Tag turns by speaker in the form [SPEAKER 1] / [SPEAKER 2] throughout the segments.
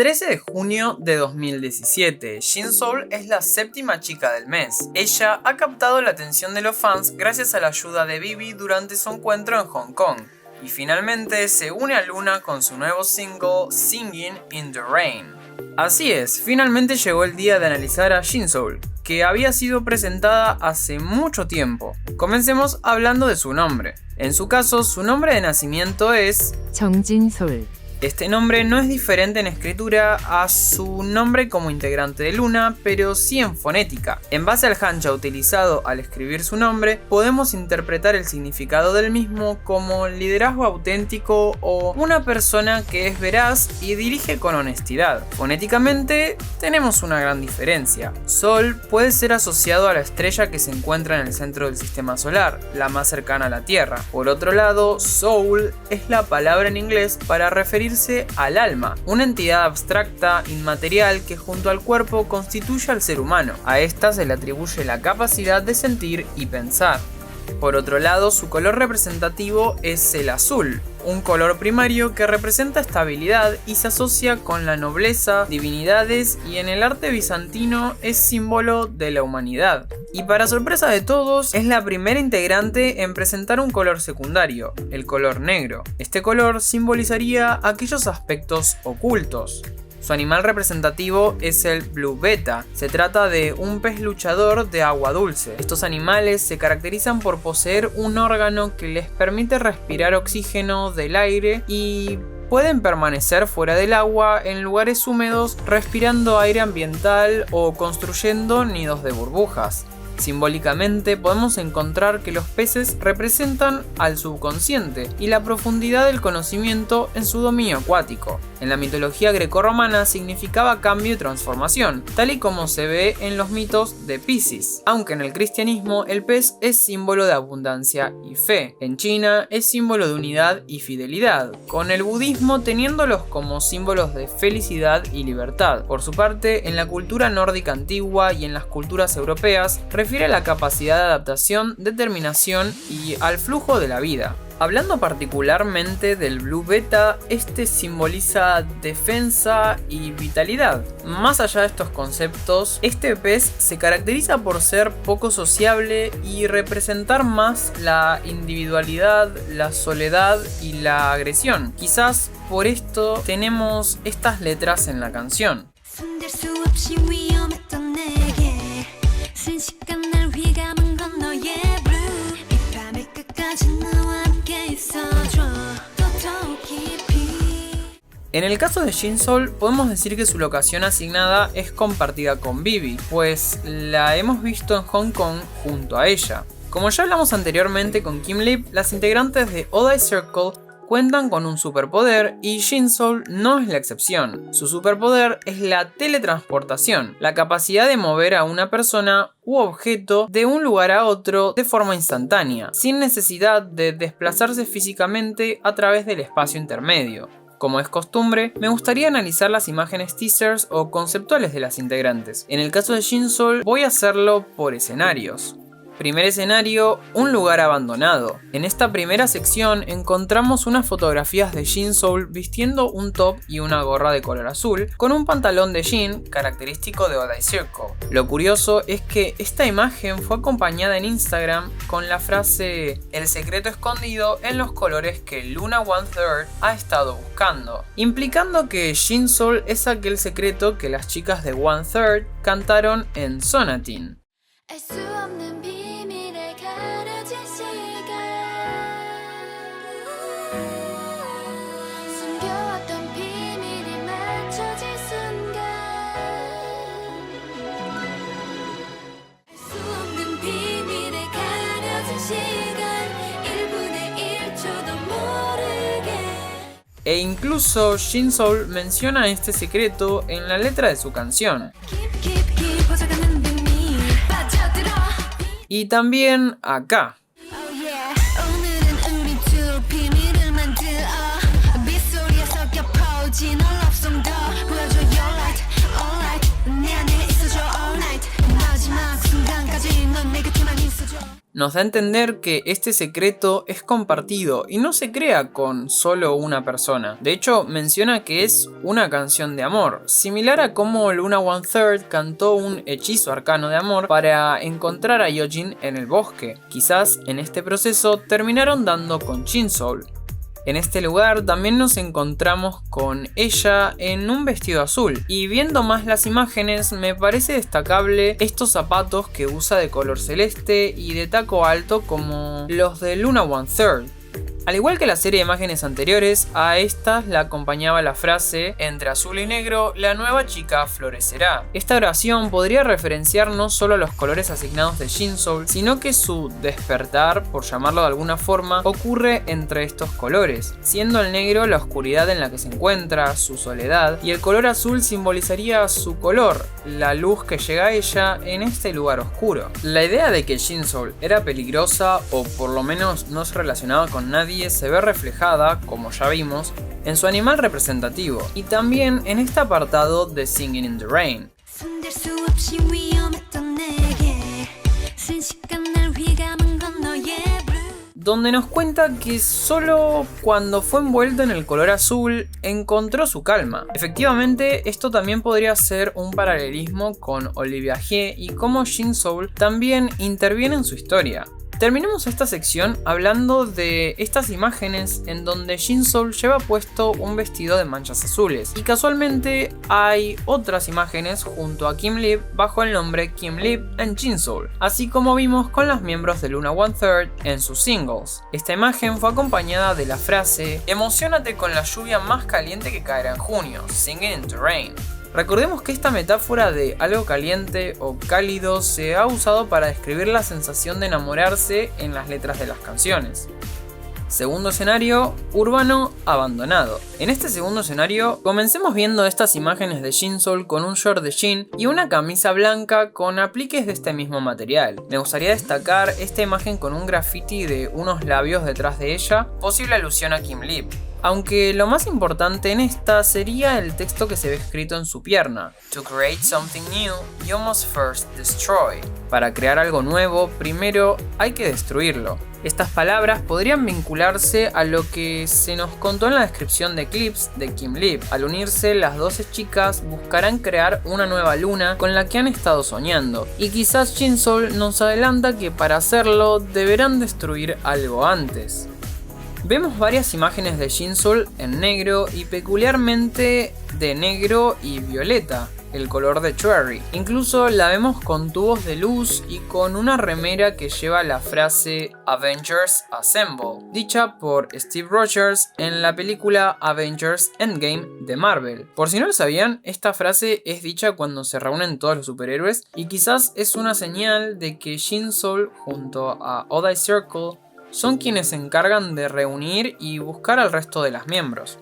[SPEAKER 1] 13 de junio de 2017, Jin Soul es la séptima chica del mes. Ella ha captado la atención de los fans gracias a la ayuda de Bibi durante su encuentro en Hong Kong. Y finalmente se une a Luna con su nuevo single Singing in the Rain. Así es, finalmente llegó el día de analizar a Jin Soul, que había sido presentada hace mucho tiempo. Comencemos hablando de su nombre. En su caso, su nombre de nacimiento es
[SPEAKER 2] 정진솔.
[SPEAKER 1] Este nombre no es diferente en escritura a su nombre como integrante de Luna, pero sí en fonética. En base al hanja utilizado al escribir su nombre, podemos interpretar el significado del mismo como liderazgo auténtico o una persona que es veraz y dirige con honestidad. Fonéticamente, tenemos una gran diferencia. Sol puede ser asociado a la estrella que se encuentra en el centro del sistema solar, la más cercana a la Tierra. Por otro lado, soul es la palabra en inglés para referirse al alma, una entidad abstracta, inmaterial que junto al cuerpo constituye al ser humano. A esta se le atribuye la capacidad de sentir y pensar. Por otro lado, su color representativo es el azul, un color primario que representa estabilidad y se asocia con la nobleza, divinidades y en el arte bizantino es símbolo de la humanidad. Y para sorpresa de todos, es la primera integrante en presentar un color secundario, el color negro. Este color simbolizaría aquellos aspectos ocultos. Su animal representativo es el Blue Beta. Se trata de un pez luchador de agua dulce. Estos animales se caracterizan por poseer un órgano que les permite respirar oxígeno del aire y pueden permanecer fuera del agua en lugares húmedos respirando aire ambiental o construyendo nidos de burbujas. Simbólicamente podemos encontrar que los peces representan al subconsciente y la profundidad del conocimiento en su dominio acuático. En la mitología grecorromana significaba cambio y transformación, tal y como se ve en los mitos de Piscis. Aunque en el cristianismo el pez es símbolo de abundancia y fe. En China es símbolo de unidad y fidelidad, con el budismo teniéndolos como símbolos de felicidad y libertad. Por su parte, en la cultura nórdica antigua y en las culturas europeas, refiere a la capacidad de adaptación, determinación y al flujo de la vida. Hablando particularmente del Blue Beta, este simboliza defensa y vitalidad. Más allá de estos conceptos, este pez se caracteriza por ser poco sociable y representar más la individualidad, la soledad y la agresión. Quizás por esto tenemos estas letras en la canción. En el caso de Jin Soul, podemos decir que su locación asignada es compartida con Bibi, pues la hemos visto en Hong Kong junto a ella. Como ya hablamos anteriormente con Kim Lip, las integrantes de Odd Eye Circle cuentan con un superpoder y Jin Soul no es la excepción. Su superpoder es la teletransportación, la capacidad de mover a una persona u objeto de un lugar a otro de forma instantánea, sin necesidad de desplazarse físicamente a través del espacio intermedio. Como es costumbre, me gustaría analizar las imágenes teasers o conceptuales de las integrantes. En el caso de Jin Soul, voy a hacerlo por escenarios. Primer escenario, un lugar abandonado. En esta primera sección encontramos unas fotografías de Jin Soul vistiendo un top y una gorra de color azul, con un pantalón de jean característico de Odd Eye Circle. Lo curioso es que esta imagen fue acompañada en Instagram con la frase "el secreto escondido en los colores que Luna One Third ha estado buscando", implicando que Jin Soul es aquel secreto que las chicas de One Third cantaron en Sonatin. E incluso Jin Soul menciona este secreto en la letra de su canción. Y también acá. nos da a entender que este secreto es compartido y no se crea con solo una persona. De hecho, menciona que es una canción de amor, similar a como Luna One Third cantó un hechizo arcano de amor para encontrar a Hyojin en el bosque. Quizás en este proceso terminaron dando con Shin Soul. En este lugar también nos encontramos con ella en un vestido azul, y viendo más las imágenes me parece destacable estos zapatos que usa de color celeste y de taco alto como los de Luna One Third. Al igual que la serie de imágenes anteriores, a estas la acompañaba la frase "entre azul y negro, la nueva chica florecerá". Esta oración podría referenciar no solo a los colores asignados de Shin Soul, sino que su despertar, por llamarlo de alguna forma, ocurre entre estos colores, siendo el negro la oscuridad en la que se encuentra, su soledad, y el color azul simbolizaría su color, la luz que llega a ella en este lugar oscuro. La idea de que Shin Soul era peligrosa, o por lo menos no se relacionaba con nadie, se ve reflejada, como ya vimos, en su animal representativo y también en este apartado de Singing in the Rain, donde nos cuenta que solo cuando fue envuelto en el color azul encontró su calma. Efectivamente, esto también podría ser un paralelismo con Olivia Hye y cómo Shin Soul también interviene en su historia. Terminamos esta sección hablando de estas imágenes en donde Shin Soul lleva puesto un vestido de manchas azules, y casualmente hay otras imágenes junto a Kim Lip bajo el nombre Kim Lip and Shin Soul, así como vimos con los miembros de Luna One Third en sus singles. Esta imagen fue acompañada de la frase "emocionate con la lluvia más caliente que caerá en junio, singing in the rain". Recordemos que esta metáfora de algo caliente o cálido se ha usado para describir la sensación de enamorarse en las letras de las canciones. Segundo escenario, urbano abandonado. En este segundo escenario, comencemos viendo estas imágenes de Shin Soul con un short de jean y una camisa blanca con apliques de este mismo material. Me gustaría destacar esta imagen con un graffiti de unos labios detrás de ella, posible alusión a Kim Lip. Aunque lo más importante en esta sería el texto que se ve escrito en su pierna. To create something new, you must first destroy. Para crear algo nuevo, primero hay que destruirlo. Estas palabras podrían vincularse a lo que se nos contó en la descripción de clips de Kim Lip. Al unirse, las 12 chicas buscarán crear una nueva luna con la que han estado soñando. Y quizás Shin Soul nos adelanta que para hacerlo deberán destruir algo antes. Vemos varias imágenes de Shin Soul en negro y peculiarmente de negro y violeta, el color de Cherry. Incluso la vemos con tubos de luz y con una remera que lleva la frase Avengers Assemble, dicha por Steve Rogers en la película Avengers Endgame de Marvel. Por si no lo sabían, esta frase es dicha cuando se reúnen todos los superhéroes y quizás es una señal de que Shin Soul junto a Odd Eye Circle son quienes se encargan de reunir y buscar al resto de las miembros.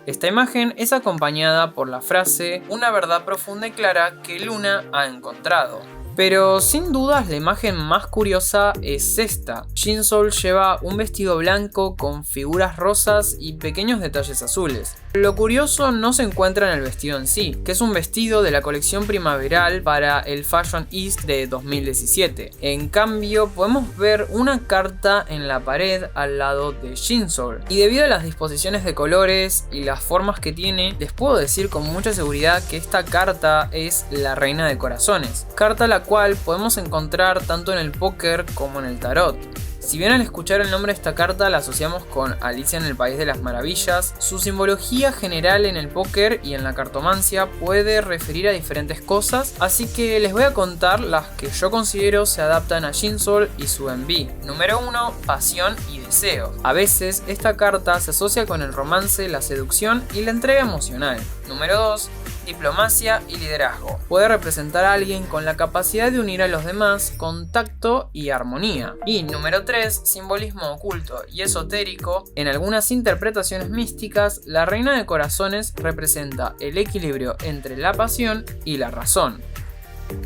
[SPEAKER 1] Esta imagen es acompañada por la frase "una verdad profunda y clara que Luna ha encontrado". Pero sin dudas la imagen más curiosa es esta. Shin Soul lleva un vestido blanco con figuras rosas y pequeños detalles azules. Lo curioso no se encuentra en el vestido en sí, que es un vestido de la colección primaveral para el Fashion East de 2017. En cambio, podemos ver una carta en la pared al lado de Shin Soul. Y debido a las disposiciones de colores y las formas que tiene, les puedo decir con mucha seguridad que esta carta es la Reina de Corazones. Carta la cual podemos encontrar tanto en el póker como en el tarot. Si bien al escuchar el nombre de esta carta la asociamos con Alicia en el País de las Maravillas, su simbología general en el póker y en la cartomancia puede referir a diferentes cosas, así que les voy a contar las que yo considero se adaptan a Shin Soul y su envy. Número 1. Pasión y deseo. A veces esta carta se asocia con el romance, la seducción y la entrega emocional. Número 2. Diplomacia y liderazgo. Puede representar a alguien con la capacidad de unir a los demás con tacto y armonía. Y número 3, simbolismo oculto y esotérico. En algunas interpretaciones místicas, la Reina de Corazones representa el equilibrio entre la pasión y la razón.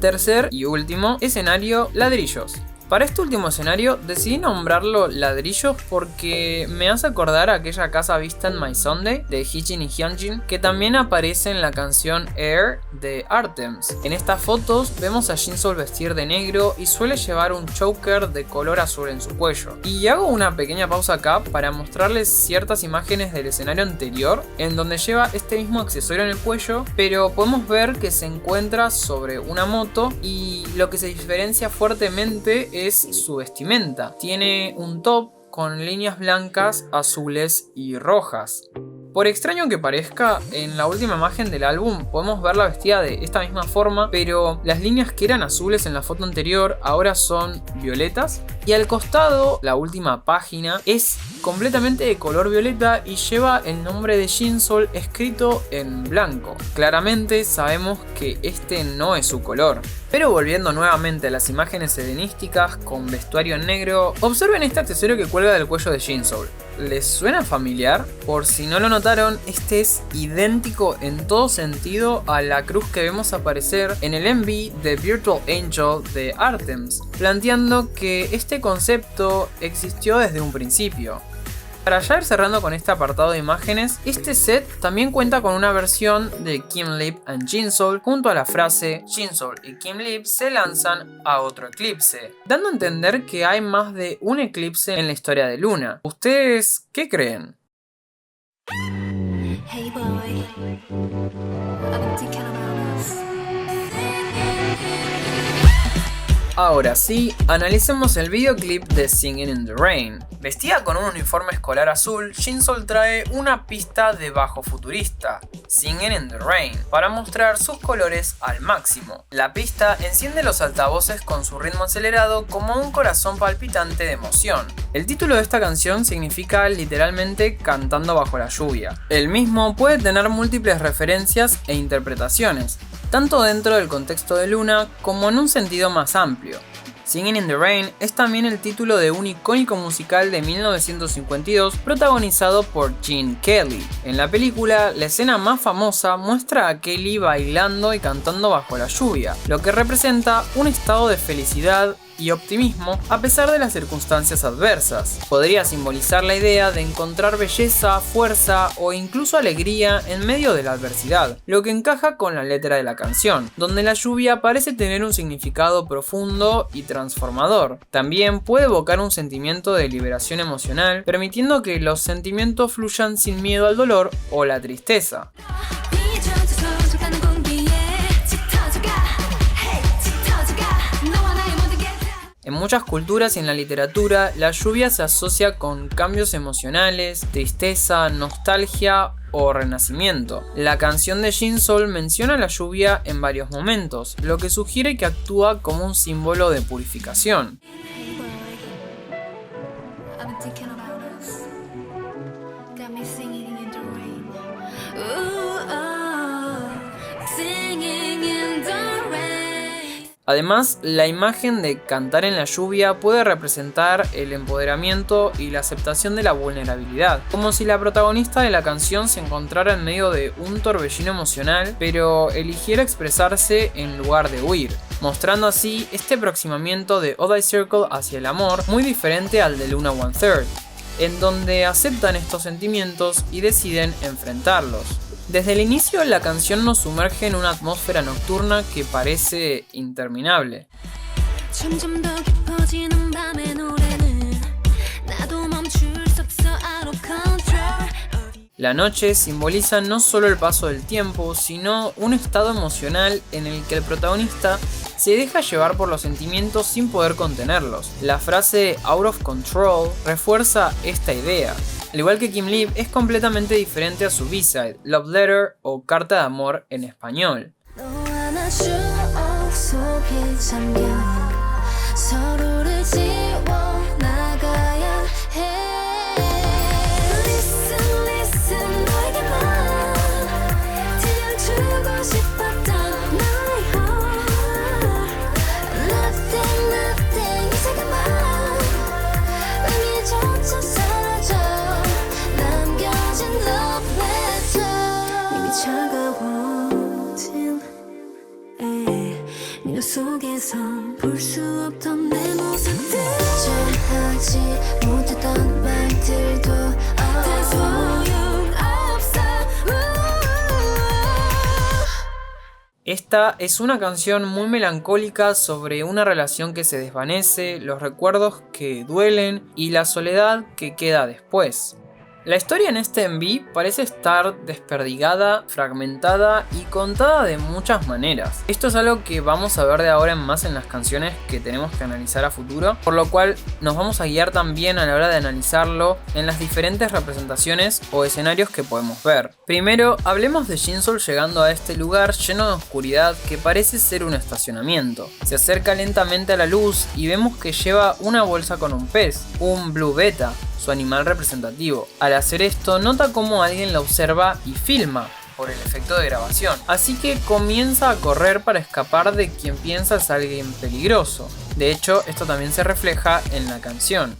[SPEAKER 1] Tercer y último escenario, ladrillos. Para este último escenario decidí nombrarlo Ladrillos porque me hace acordar a aquella casa vista en My Sunday de Hee-jin y Hyunjin, que también aparece en la canción Air de Artems. En estas fotos vemos a Jinsol vestir de negro y suele llevar un choker de color azul en su cuello. Y hago una pequeña pausa acá para mostrarles ciertas imágenes del escenario anterior en donde lleva este mismo accesorio en el cuello, pero podemos ver que se encuentra sobre una moto y lo que se diferencia fuertemente es su vestimenta. Tiene un top con líneas blancas, azules y rojas. Por extraño que parezca, en la última imagen del álbum podemos verla vestida de esta misma forma, pero las líneas que eran azules en la foto anterior ahora son violetas. Y al costado, la última página, es completamente de color violeta y lleva el nombre de Jinsol escrito en blanco. Claramente sabemos que este no es su color. Pero volviendo nuevamente a las imágenes helenísticas con vestuario en negro, observen este accesorio que cuelga del cuello de Jinsol. ¿Les suena familiar? Por si no lo notaron, este es idéntico en todo sentido a la cruz que vemos aparecer en el MV de Virtual Angel de Artems, planteando que este concepto existió desde un principio. Para ya ir cerrando con este apartado de imágenes, este set también cuenta con una versión de Kim Lip and Jinsol junto a la frase Jinsol y Kim Lip se lanzan a otro eclipse, dando a entender que hay más de un eclipse en la historia de Luna. ¿Ustedes qué creen? Hey boy, ahora sí, analicemos el videoclip de Singing in the Rain. Vestida con un uniforme escolar azul, Jinsol trae una pista de bajo futurista, Singing in the Rain, para mostrar sus colores al máximo. La pista enciende los altavoces con su ritmo acelerado como un corazón palpitante de emoción. El título de esta canción significa literalmente cantando bajo la lluvia. El mismo puede tener múltiples referencias e interpretaciones, tanto dentro del contexto de Luna como en un sentido más amplio. Singing in the Rain es también el título de un icónico musical de 1952 protagonizado por Gene Kelly. En la película, la escena más famosa muestra a Kelly bailando y cantando bajo la lluvia, lo que representa un estado de felicidad y optimismo a pesar de las circunstancias adversas. Podría simbolizar la idea de encontrar belleza, fuerza o incluso alegría en medio de la adversidad, lo que encaja con la letra de la canción, donde la lluvia parece tener un significado profundo y transformador. También puede evocar un sentimiento de liberación emocional, permitiendo que los sentimientos fluyan sin miedo al dolor o la tristeza. En muchas culturas y en la literatura, la lluvia se asocia con cambios emocionales, tristeza, nostalgia o renacimiento. La canción de Jinsol menciona la lluvia en varios momentos, lo que sugiere que actúa como un símbolo de purificación. Además, la imagen de cantar en la lluvia puede representar el empoderamiento y la aceptación de la vulnerabilidad, como si la protagonista de la canción se encontrara en medio de un torbellino emocional, pero eligiera expresarse en lugar de huir, mostrando así este aproximamiento de Odd Eye Circle hacia el amor muy diferente al de Luna One Third, en donde aceptan estos sentimientos y deciden enfrentarlos. Desde el inicio, la canción nos sumerge en una atmósfera nocturna que parece interminable. La noche simboliza no solo el paso del tiempo, sino un estado emocional en el que el protagonista se deja llevar por los sentimientos sin poder contenerlos. La frase "out of control" refuerza esta idea. Al igual que Kim Lip, es completamente diferente a su B-side, Love Letter o Carta de Amor en español. 속에선 볼 수 없던 내 모습
[SPEAKER 2] 하지 못했던 말들도 다 소용없어.
[SPEAKER 1] Esta es una canción muy melancólica sobre una relación que se desvanece, los recuerdos que duelen y la soledad que queda después. La historia en este MV parece estar desperdigada, fragmentada y contada de muchas maneras. Esto es algo que vamos a ver de ahora en más en las canciones que tenemos que analizar a futuro, por lo cual nos vamos a guiar también a la hora de analizarlo en las diferentes representaciones o escenarios que podemos ver. Primero, hablemos de Jinsol llegando a este lugar lleno de oscuridad que parece ser un estacionamiento. Se acerca lentamente a la luz y vemos que lleva una bolsa con un pez, un Blue Beta, su animal representativo. Al hacer esto, nota cómo alguien la observa y filma por el efecto de grabación. Así que comienza a correr para escapar de quien piensa es alguien peligroso. De hecho, esto también se refleja en la canción.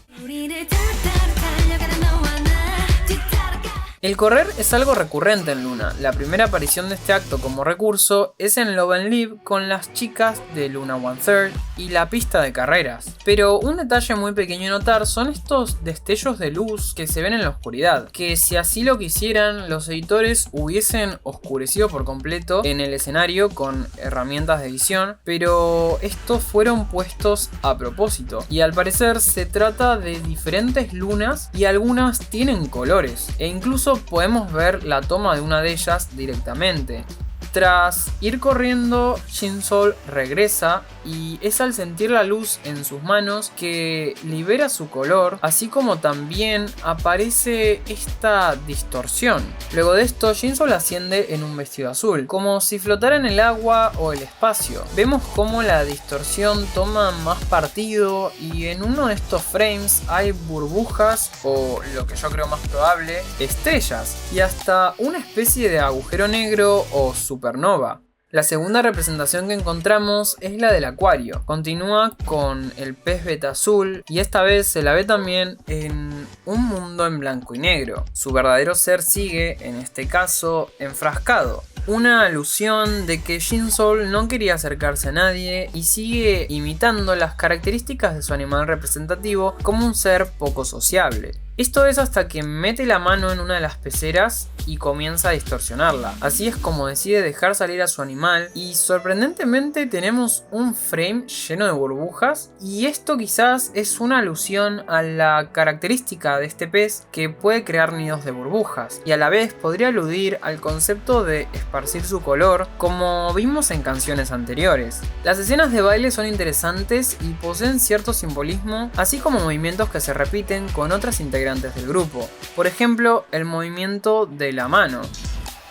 [SPEAKER 1] El correr es algo recurrente en Luna. La primera aparición de este acto como recurso es en Love and Live con las chicas de Luna One Third y la pista de carreras. Pero un detalle muy pequeño a notar son estos destellos de luz que se ven en la oscuridad, que si así lo quisieran, los editores hubiesen oscurecido por completo en el escenario con herramientas de edición, pero estos fueron puestos a propósito. Y al parecer se trata de diferentes lunas y algunas tienen colores, e incluso podemos ver la toma de una de ellas directamente. Tras ir corriendo, Jinsol regresa y es al sentir la luz en sus manos que libera su color, así como también aparece esta distorsión. Luego de esto, Jinsol asciende en un vestido azul, como si flotara en el agua o el espacio. Vemos cómo la distorsión toma más partido y en uno de estos frames hay burbujas o, lo que yo creo más probable, estrellas y hasta una especie de agujero negro o supernova. La segunda representación que encontramos es la del acuario. Continúa con el pez beta azul y esta vez se la ve también en un mundo en blanco y negro. Su verdadero ser sigue, en este caso, enfrascado. Una alusión de que Jinsol no quería acercarse a nadie y sigue imitando las características de su animal representativo como un ser poco sociable. Esto es hasta que mete la mano en una de las peceras y comienza a distorsionarla. Así es como decide dejar salir a su animal y sorprendentemente tenemos un frame lleno de burbujas y esto quizás es una alusión a la característica de este pez que puede crear nidos de burbujas y a la vez podría aludir al concepto de esparcir su color como vimos en canciones anteriores. Las escenas de baile son interesantes y poseen cierto simbolismo, así como movimientos que se repiten con otras integrantes del grupo, por ejemplo el movimiento de la mano.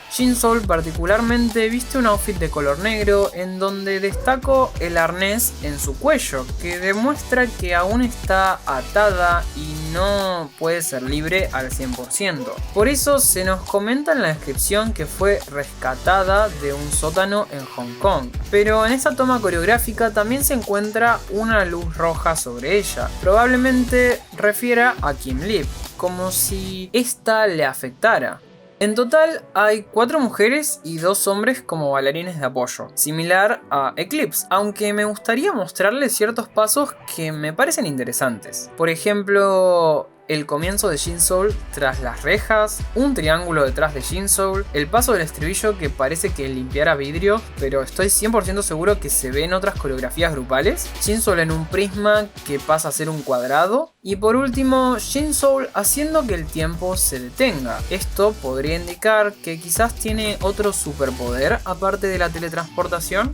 [SPEAKER 1] Jinsol particularmente viste un outfit de color negro en donde destaco el arnés en su cuello, que demuestra que aún está atada y no puede ser libre al 100%. Por eso se nos comenta en la descripción que fue rescatada de un sótano en Hong Kong. Pero en esa toma coreográfica también se encuentra una luz roja sobre ella. Probablemente refiera a Kim Lip, como si esta le afectara. En total hay 4 mujeres y 2 hombres como bailarines de apoyo, similar a Eclipse, aunque me gustaría mostrarles ciertos pasos que me parecen interesantes. Por ejemplo, el comienzo de Jinsol tras las rejas, un triángulo detrás de Jinsol, el paso del estribillo que parece que limpiara vidrio, pero estoy 100% seguro que se ve en otras coreografías grupales, Jinsol en un prisma que pasa a ser un cuadrado, y por último Jinsol haciendo que el tiempo se detenga. Esto podría indicar que quizás tiene otro superpoder aparte de la teletransportación.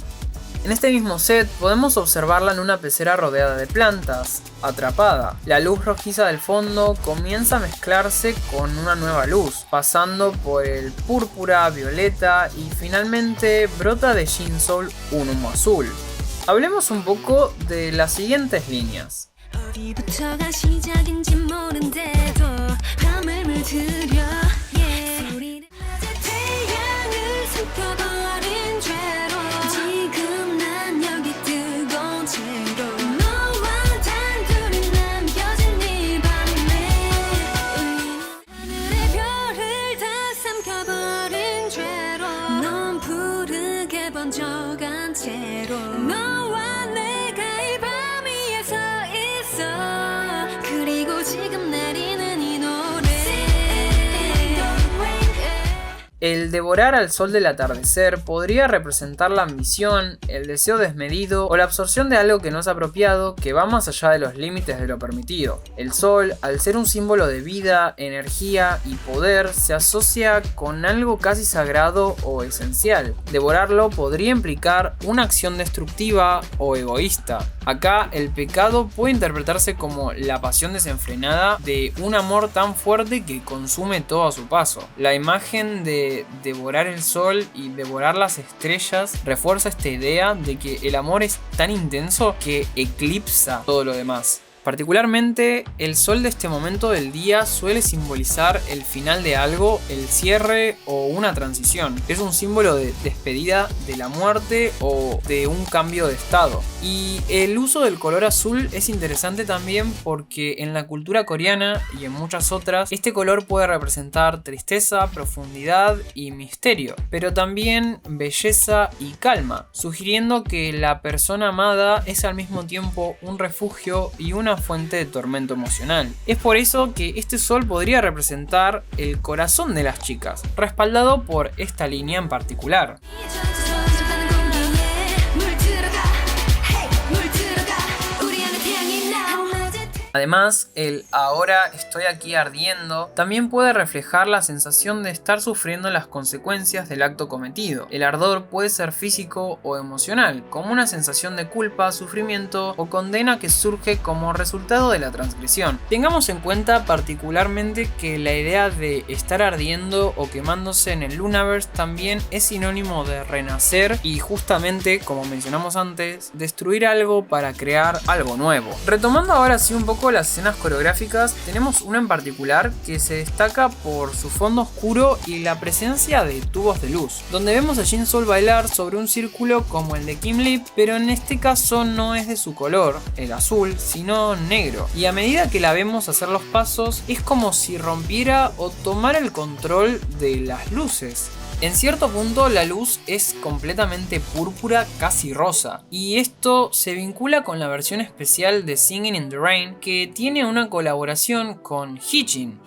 [SPEAKER 1] En este mismo set podemos observarla en una pecera rodeada de plantas, atrapada. La luz rojiza del fondo comienza a mezclarse con una nueva luz, pasando por el púrpura, violeta y finalmente brota de Jinsol un humo azul. Hablemos un poco de las siguientes líneas. El devorar al sol del atardecer podría representar la ambición, el deseo desmedido o la absorción de algo que no es apropiado, que va más allá de los límites de lo permitido. El sol, al ser un símbolo de vida, energía y poder, se asocia con algo casi sagrado o esencial. Devorarlo podría implicar una acción destructiva o egoísta. Acá el pecado puede interpretarse como la pasión desenfrenada de un amor tan fuerte que consume todo a su paso. La imagen de devorar el sol y devorar las estrellas refuerza esta idea de que el amor es tan intenso que eclipsa todo lo demás. Particularmente, el sol de este momento del día suele simbolizar el final de algo, el cierre o una transición. Es un símbolo de despedida de la muerte o de un cambio de estado. Y el uso del color azul es interesante también porque en la cultura coreana y en muchas otras, este color puede representar tristeza, profundidad y misterio, pero también belleza y calma, sugiriendo que la persona amada es al mismo tiempo un refugio y una fuente de tormento emocional. Es por eso que este sol podría representar el corazón de las chicas, respaldado por esta línea en particular. Además, el ahora estoy aquí ardiendo también puede reflejar la sensación de estar sufriendo las consecuencias del acto cometido. El ardor puede ser físico o emocional, como una sensación de culpa, sufrimiento o condena que surge como resultado de la transgresión. Tengamos en cuenta particularmente que la idea de estar ardiendo o quemándose en el Lunaverse también es sinónimo de renacer y justamente, como mencionamos antes, destruir algo para crear algo nuevo. Retomando ahora sí un poco las escenas coreográficas, tenemos una en particular que se destaca por su fondo oscuro y la presencia de tubos de luz, donde vemos a Jin Sol bailar sobre un círculo como el de Kim Lip, pero en este caso no es de su color, el azul, sino negro, y a medida que la vemos hacer los pasos es como si rompiera o tomara el control de las luces. En cierto punto la luz es completamente púrpura, casi rosa, y esto se vincula con la versión especial de Singing in the Rain, que tiene una colaboración con Heejin.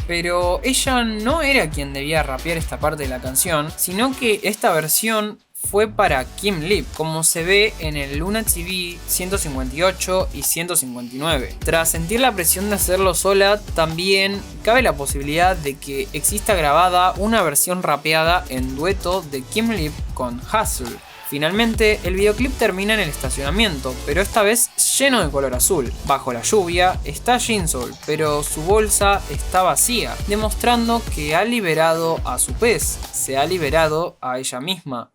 [SPEAKER 1] Pero ella no era quien debía rapear esta parte de la canción, sino que esta versión fue para Kim Lip, como se ve en el Luna TV 158 y 159. Tras sentir la presión de hacerlo sola, también cabe la posibilidad de que exista grabada una versión rapeada en dueto de Kim Lip con Hustle. Finalmente, el videoclip termina en el estacionamiento, pero esta vez lleno de color azul. Bajo la lluvia está Jin Sol, pero su bolsa está vacía, demostrando que ha liberado a su pez, se ha liberado a ella misma.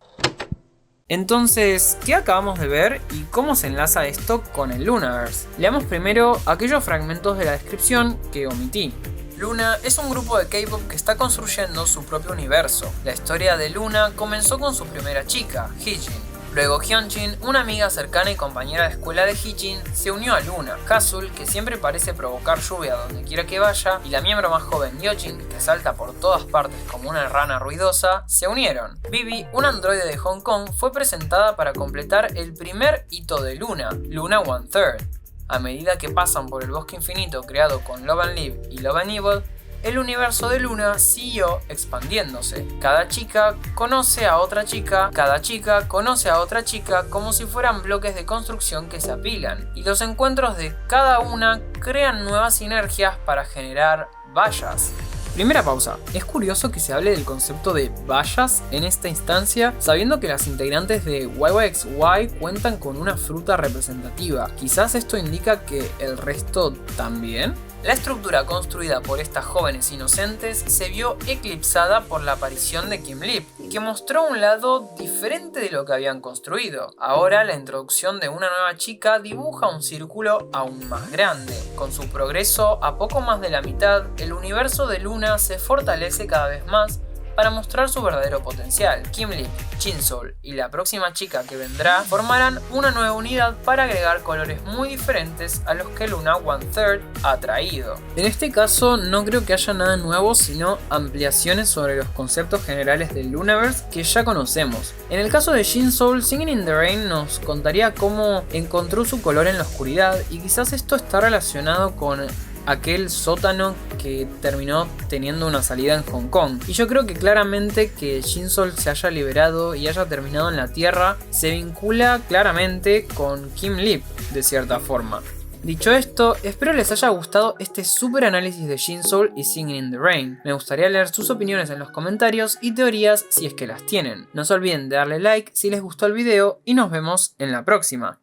[SPEAKER 1] Entonces, ¿qué acabamos de ver y cómo se enlaza esto con el Lunaverse? Leamos primero aquellos fragmentos de la descripción que omití. Luna es un grupo de K-pop que está construyendo su propio universo. La historia de Luna comenzó con su primera chica, Heejin. Luego Hyunjin, una amiga cercana y compañera de escuela de Heejin, se unió a Luna. Hasul, que siempre parece provocar lluvia donde quiera que vaya, y la miembro más joven Yeojin, que salta por todas partes como una rana ruidosa, se unieron. Bibi, un androide de Hong Kong, fue presentada para completar el primer hito de Luna, Luna One Third. A medida que pasan por el bosque infinito creado con Love and Live y Love and Evil, el universo de Luna siguió expandiéndose. Cada chica conoce a otra chica, cada chica conoce a otra chica como si fueran bloques de construcción que se apilan, y los encuentros de cada una crean nuevas sinergias para generar vallas. Primera pausa. Es curioso que se hable del concepto de vallas en esta instancia, sabiendo que las integrantes de YYXY cuentan con una fruta representativa. Quizás esto indica que el resto también. La estructura construida por estas jóvenes inocentes se vio eclipsada por la aparición de Kim Lip, que mostró un lado diferente de lo que habían construido. Ahora la introducción de una nueva chica dibuja un círculo aún más grande. Con su progreso a poco más de la mitad, el universo de Luna se fortalece cada vez más para mostrar su verdadero potencial. Kim Lip, Jinsol y la próxima chica que vendrá formarán una nueva unidad para agregar colores muy diferentes a los que Luna One Third ha traído. En este caso no creo que haya nada nuevo, sino ampliaciones sobre los conceptos generales del Lunaverse que ya conocemos. En el caso de Jinsol, Singing in the Rain nos contaría cómo encontró su color en la oscuridad, y quizás esto está relacionado con aquel sótano que terminó teniendo una salida en Hong Kong. Y yo creo que claramente que Jinsol se haya liberado y haya terminado en la Tierra se vincula claramente con Kim Lip de cierta forma. Dicho esto, espero les haya gustado este super análisis de Jinsol y Singing in the Rain. Me gustaría leer sus opiniones en los comentarios y teorías si es que las tienen. No se olviden de darle like si les gustó el video y nos vemos en la próxima.